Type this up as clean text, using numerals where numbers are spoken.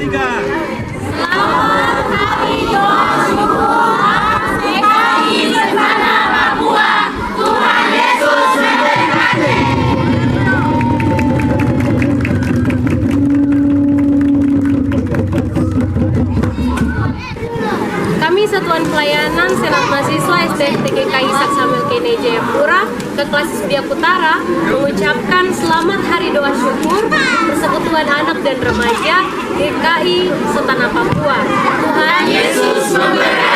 3. Selamat Hari Doa Syukur PKI Bersama Papua. Tuhan Yesus memberkati. Kami Satuan Pelayanan Senat Mahasiswa SDN TKI Ishak Samuel Kene Jayapura ke kelas Biakutara mengucapkan selamat Hari Doa Syukur Persekutuan Anak dan Remaja DKI Setanah Papua. Tuhan Yesus memberkati.